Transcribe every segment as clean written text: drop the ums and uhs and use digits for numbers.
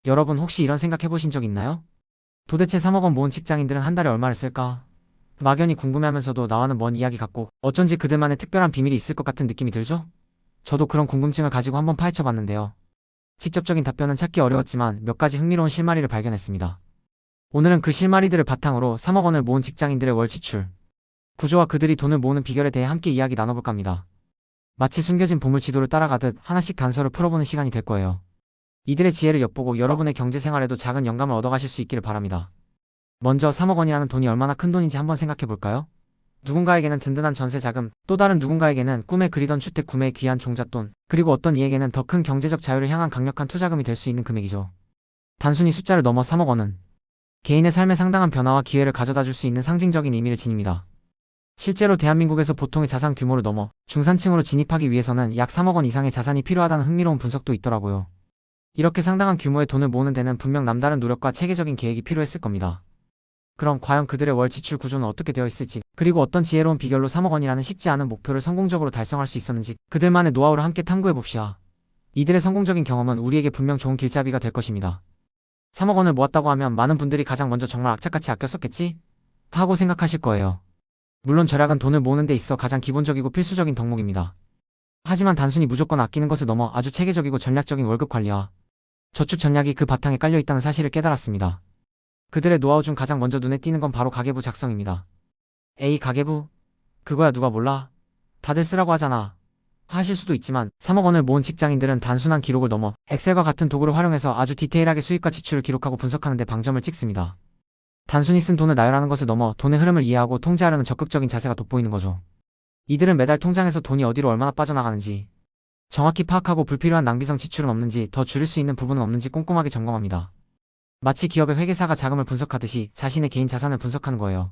여러분 혹시 이런 생각 해보신 적 있나요? 도대체 3억 원 모은 직장인들은 한 달에 얼마를 쓸까? 막연히 궁금해하면서도 나와는 먼 이야기 같고 어쩐지 그들만의 특별한 비밀이 있을 것 같은 느낌이 들죠? 저도 그런 궁금증을 가지고 한번 파헤쳐 봤는데요. 직접적인 답변은 찾기 어려웠지만 몇 가지 흥미로운 실마리를 발견했습니다. 오늘은 그 실마리들을 바탕으로 3억 원을 모은 직장인들의 월 지출, 구조와 그들이 돈을 모으는 비결에 대해 함께 이야기 나눠볼까 합니다. 마치 숨겨진 보물 지도를 따라가듯 하나씩 단서를 풀어보는 시간이 될 거예요. 이들의 지혜를 엿보고 여러분의 경제 생활에도 작은 영감을 얻어가실 수 있기를 바랍니다. 먼저 3억 원이라는 돈이 얼마나 큰 돈인지 한번 생각해 볼까요? 누군가에게는 든든한 전세 자금, 또 다른 누군가에게는 꿈에 그리던 주택 구매의 귀한 종잣돈, 그리고 어떤 이에게는 더 큰 경제적 자유를 향한 강력한 투자금이 될 수 있는 금액이죠. 단순히 숫자를 넘어 3억 원은 개인의 삶에 상당한 변화와 기회를 가져다 줄 수 있는 상징적인 의미를 지닙니다. 실제로 대한민국에서 보통의 자산 규모를 넘어 중산층으로 진입하기 위해서는 약 3억 원 이상의 자산이 필요하다는 흥미로운 분석도 있더라고요. 이렇게 상당한 규모의 돈을 모으는 데는 분명 남다른 노력과 체계적인 계획이 필요했을 겁니다. 그럼 과연 그들의 월 지출 구조는 어떻게 되어 있을지, 그리고 어떤 지혜로운 비결로 3억 원이라는 쉽지 않은 목표를 성공적으로 달성할 수 있었는지 그들만의 노하우를 함께 탐구해 봅시다. 이들의 성공적인 경험은 우리에게 분명 좋은 길잡이가 될 것입니다. 3억 원을 모았다고 하면 많은 분들이 가장 먼저 정말 악착같이 아껴 썼겠지? 하고 생각하실 거예요. 물론 절약은 돈을 모으는 데 있어 가장 기본적이고 필수적인 덕목입니다. 하지만 단순히 무조건 아끼는 것을 넘어 아주 체계적이고 전략적인 월급 관리와 저축 전략이 그 바탕에 깔려 있다는 사실을 깨달았습니다. 그들의 노하우 중 가장 먼저 눈에 띄는 건 바로 가계부 작성입니다. 에이, 가계부? 그거야 누가 몰라? 다들 쓰라고 하잖아. 하실 수도 있지만 3억 원을 모은 직장인들은 단순한 기록을 넘어 엑셀과 같은 도구를 활용해서 아주 디테일하게 수입과 지출을 기록하고 분석하는 데 방점을 찍습니다. 단순히 쓴 돈을 나열하는 것을 넘어 돈의 흐름을 이해하고 통제하려는 적극적인 자세가 돋보이는 거죠. 이들은 매달 통장에서 돈이 어디로 얼마나 빠져나가는지, 정확히 파악하고 불필요한 낭비성 지출은 없는지, 더 줄일 수 있는 부분은 없는지 꼼꼼하게 점검합니다. 마치 기업의 회계사가 자금을 분석하듯이 자신의 개인 자산을 분석하는 거예요.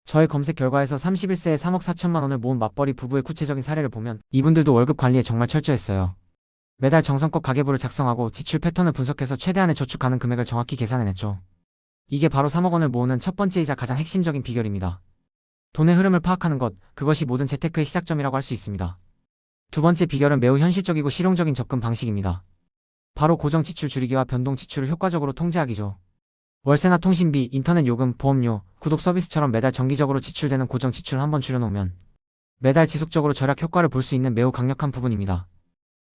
저의 검색 결과에서 31세에 3억 4천만 원을 모은 맞벌이 부부의 구체적인 사례를 보면 이분들도 월급 관리에 정말 철저했어요. 매달 정성껏 가계부를 작성하고 지출 패턴을 분석해서 최대한의 저축 가능 금액을 정확히 계산해냈죠. 이게 바로 3억 원을 모으는 첫 번째이자 가장 핵심적인 비결입니다. 돈의 흐름을 파악하는 것, 그것이 모든 재테크의 시작점이라고 할 수 있습니다. 두 번째 비결은 매우 현실적이고 실용적인 접근 방식입니다. 바로 고정 지출 줄이기와 변동 지출을 효과적으로 통제하기죠. 월세나 통신비, 인터넷 요금, 보험료, 구독 서비스처럼 매달 정기적으로 지출되는 고정 지출을 한번 줄여놓으면 매달 지속적으로 절약 효과를 볼 수 있는 매우 강력한 부분입니다.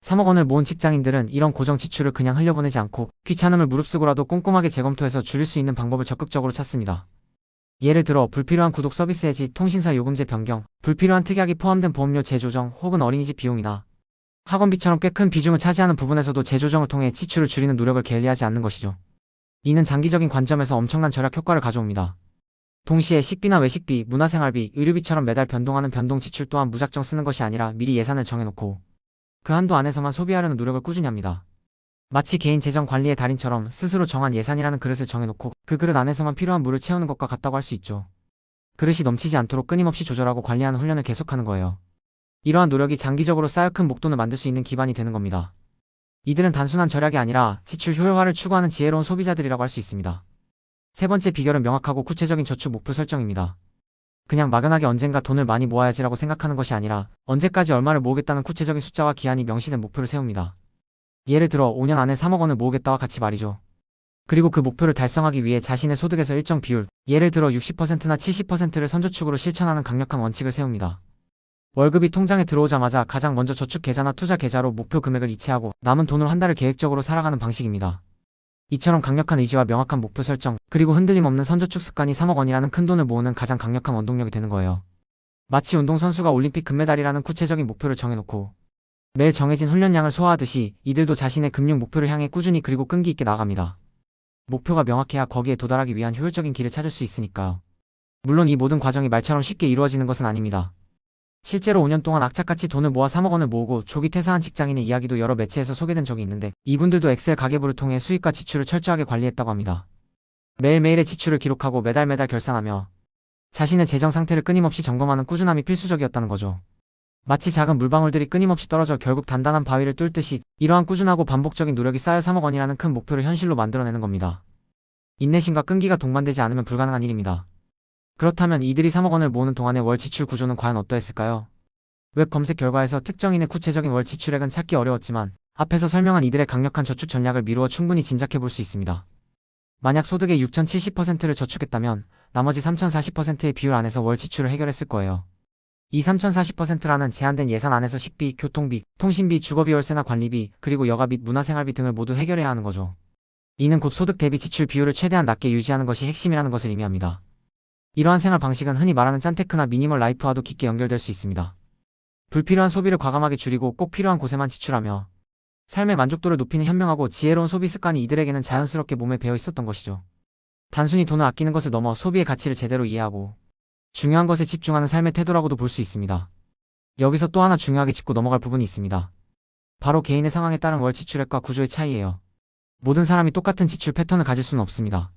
3억 원을 모은 직장인들은 이런 고정 지출을 그냥 흘려보내지 않고 귀찮음을 무릅쓰고라도 꼼꼼하게 재검토해서 줄일 수 있는 방법을 적극적으로 찾습니다. 예를 들어 불필요한 구독 서비스 해지, 통신사 요금제 변경, 불필요한 특약이 포함된 보험료 재조정, 혹은 어린이집 비용이나 학원비처럼 꽤 큰 비중을 차지하는 부분에서도 재조정을 통해 지출을 줄이는 노력을 게을리하지 않는 것이죠. 이는 장기적인 관점에서 엄청난 절약 효과를 가져옵니다. 동시에 식비나 외식비, 문화생활비, 의료비처럼 매달 변동하는 변동 지출 또한 무작정 쓰는 것이 아니라 미리 예산을 정해놓고 그 한도 안에서만 소비하려는 노력을 꾸준히 합니다. 마치 개인 재정 관리의 달인처럼 스스로 정한 예산이라는 그릇을 정해놓고 그 그릇 안에서만 필요한 물을 채우는 것과 같다고 할 수 있죠. 그릇이 넘치지 않도록 끊임없이 조절하고 관리하는 훈련을 계속하는 거예요. 이러한 노력이 장기적으로 쌓여 큰 목돈을 만들 수 있는 기반이 되는 겁니다. 이들은 단순한 절약이 아니라 지출 효율화를 추구하는 지혜로운 소비자들이라고 할 수 있습니다. 세 번째 비결은 명확하고 구체적인 저축 목표 설정입니다. 그냥 막연하게 언젠가 돈을 많이 모아야지라고 생각하는 것이 아니라 언제까지 얼마를 모으겠다는 구체적인 숫자와 기한이 명시된 목표를 세웁니다. 예를 들어 5년 안에 3억 원을 모으겠다와 같이 말이죠. 그리고 그 목표를 달성하기 위해 자신의 소득에서 일정 비율, 예를 들어 60%나 70%를 선저축으로 실천하는 강력한 원칙을 세웁니다. 월급이 통장에 들어오자마자 가장 먼저 저축 계좌나 투자 계좌로 목표 금액을 이체하고 남은 돈으로 한 달을 계획적으로 살아가는 방식입니다. 이처럼 강력한 의지와 명확한 목표 설정, 그리고 흔들림 없는 선저축 습관이 3억 원이라는 큰 돈을 모으는 가장 강력한 원동력이 되는 거예요. 마치 운동선수가 올림픽 금메달이라는 구체적인 목표를 정해놓고 매일 정해진 훈련량을 소화하듯이 이들도 자신의 금융 목표를 향해 꾸준히 그리고 끈기 있게 나아갑니다. 목표가 명확해야 거기에 도달하기 위한 효율적인 길을 찾을 수 있으니까요. 물론 이 모든 과정이 말처럼 쉽게 이루어지는 것은 아닙니다. 실제로 5년 동안 악착같이 돈을 모아 3억 원을 모으고 조기 퇴사한 직장인의 이야기도 여러 매체에서 소개된 적이 있는데 이분들도 엑셀 가계부를 통해 수입과 지출을 철저하게 관리했다고 합니다. 매일매일의 지출을 기록하고 매달 결산하며 자신의 재정 상태를 끊임없이 점검하는 꾸준함이 필수적이었다는 거죠. 마치 작은 물방울들이 끊임없이 떨어져 결국 단단한 바위를 뚫듯이 이러한 꾸준하고 반복적인 노력이 쌓여 3억 원이라는 큰 목표를 현실로 만들어내는 겁니다. 인내심과 끈기가 동반되지 않으면 불가능한 일입니다. 그렇다면 이들이 3억 원을 모으는 동안의 월 지출 구조는 과연 어떠했을까요? 웹 검색 결과에서 특정인의 구체적인 월 지출액은 찾기 어려웠지만 앞에서 설명한 이들의 강력한 저축 전략을 미루어 충분히 짐작해 볼 수 있습니다. 만약 소득의 6,070%를 저축했다면 나머지 3,040%의 비율 안에서 월 지출을 해결했을 거예요. 이 3,040%라는 제한된 예산 안에서 식비, 교통비, 통신비, 주거비, 월세나 관리비, 그리고 여가 및 문화생활비 등을 모두 해결해야 하는 거죠. 이는 곧 소득 대비 지출 비율을 최대한 낮게 유지하는 것이 핵심이라는 것을 의미합니다. 이러한 생활 방식은 흔히 말하는 짠테크나 미니멀 라이프와도 깊게 연결될 수 있습니다. 불필요한 소비를 과감하게 줄이고 꼭 필요한 곳에만 지출하며 삶의 만족도를 높이는 현명하고 지혜로운 소비 습관이 이들에게는 자연스럽게 몸에 배어 있었던 것이죠. 단순히 돈을 아끼는 것을 넘어 소비의 가치를 제대로 이해하고 중요한 것에 집중하는 삶의 태도라고도 볼 수 있습니다. 여기서 또 하나 중요하게 짚고 넘어갈 부분이 있습니다. 바로 개인의 상황에 따른 월 지출액과 구조의 차이예요. 모든 사람이 똑같은 지출 패턴을 가질 수는 없습니다.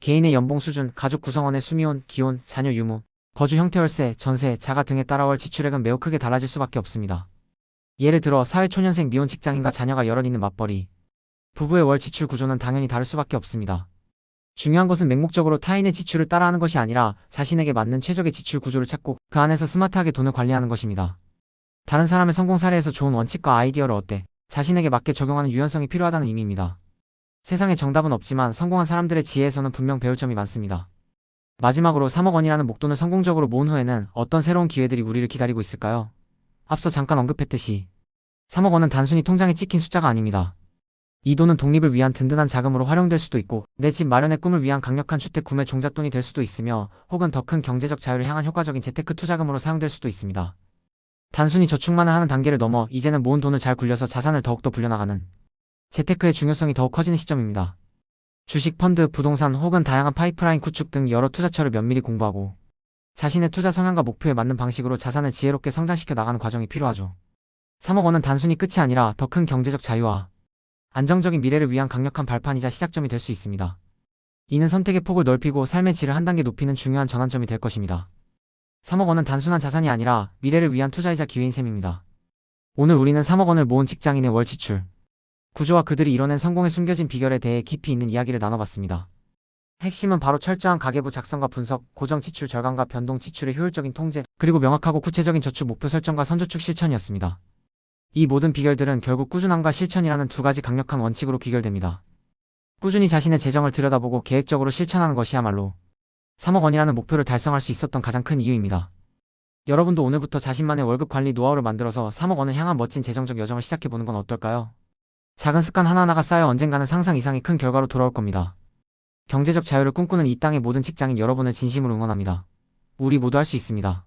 개인의 연봉 수준, 가족 구성원의 수미혼, 기혼, 자녀 유무, 거주 형태 월세, 전세, 자가 등에 따라 월 지출액은 매우 크게 달라질 수밖에 없습니다. 예를 들어 사회초년생 미혼 직장인과 자녀가 여럿 있는 맞벌이 부부의 월 지출 구조는 당연히 다를 수밖에 없습니다. 중요한 것은 맹목적으로 타인의 지출을 따라하는 것이 아니라 자신에게 맞는 최적의 지출 구조를 찾고 그 안에서 스마트하게 돈을 관리하는 것입니다. 다른 사람의 성공 사례에서 좋은 원칙과 아이디어를 얻되 자신에게 맞게 적용하는 유연성이 필요하다는 의미입니다. 세상에 정답은 없지만 성공한 사람들의 지혜에서는 분명 배울 점이 많습니다. 마지막으로 3억 원이라는 목돈을 성공적으로 모은 후에는 어떤 새로운 기회들이 우리를 기다리고 있을까요? 앞서 잠깐 언급했듯이 3억 원은 단순히 통장에 찍힌 숫자가 아닙니다. 이 돈은 독립을 위한 든든한 자금으로 활용될 수도 있고 내 집 마련의 꿈을 위한 강력한 주택 구매 종잣돈이 될 수도 있으며 혹은 더 큰 경제적 자유를 향한 효과적인 재테크 투자금으로 사용될 수도 있습니다. 단순히 저축만을 하는 단계를 넘어 이제는 모은 돈을 잘 굴려서 자산을 더욱더 불려나가는 재테크의 중요성이 더욱 커지는 시점입니다. 주식, 펀드, 부동산 혹은 다양한 파이프라인 구축 등 여러 투자처를 면밀히 공부하고 자신의 투자 성향과 목표에 맞는 방식으로 자산을 지혜롭게 성장시켜 나가는 과정이 필요하죠. 3억 원은 단순히 끝이 아니라 더 큰 경제적 자유와 안정적인 미래를 위한 강력한 발판이자 시작점이 될 수 있습니다. 이는 선택의 폭을 넓히고 삶의 질을 한 단계 높이는 중요한 전환점이 될 것입니다. 3억 원은 단순한 자산이 아니라 미래를 위한 투자이자 기회인 셈입니다. 오늘 우리는 3억 원을 모은 직장인의 월 지출 구조와 그들이 이뤄낸 성공에 숨겨진 비결에 대해 깊이 있는 이야기를 나눠봤습니다. 핵심은 바로 철저한 가계부 작성과 분석, 고정 지출 절감과 변동 지출의 효율적인 통제, 그리고 명확하고 구체적인 저축 목표 설정과 선저축 실천이었습니다. 이 모든 비결들은 결국 꾸준함과 실천이라는 두 가지 강력한 원칙으로 귀결됩니다. 꾸준히 자신의 재정을 들여다보고 계획적으로 실천하는 것이야말로 3억 원이라는 목표를 달성할 수 있었던 가장 큰 이유입니다. 여러분도 오늘부터 자신만의 월급 관리 노하우를 만들어서 3억 원을 향한 멋진 재정적 여정을 시작해보는 건 어떨까요? 작은 습관 하나하나가 쌓여 언젠가는 상상 이상의 큰 결과로 돌아올 겁니다. 경제적 자유를 꿈꾸는 이 땅의 모든 직장인 여러분을 진심으로 응원합니다. 우리 모두 할 수 있습니다.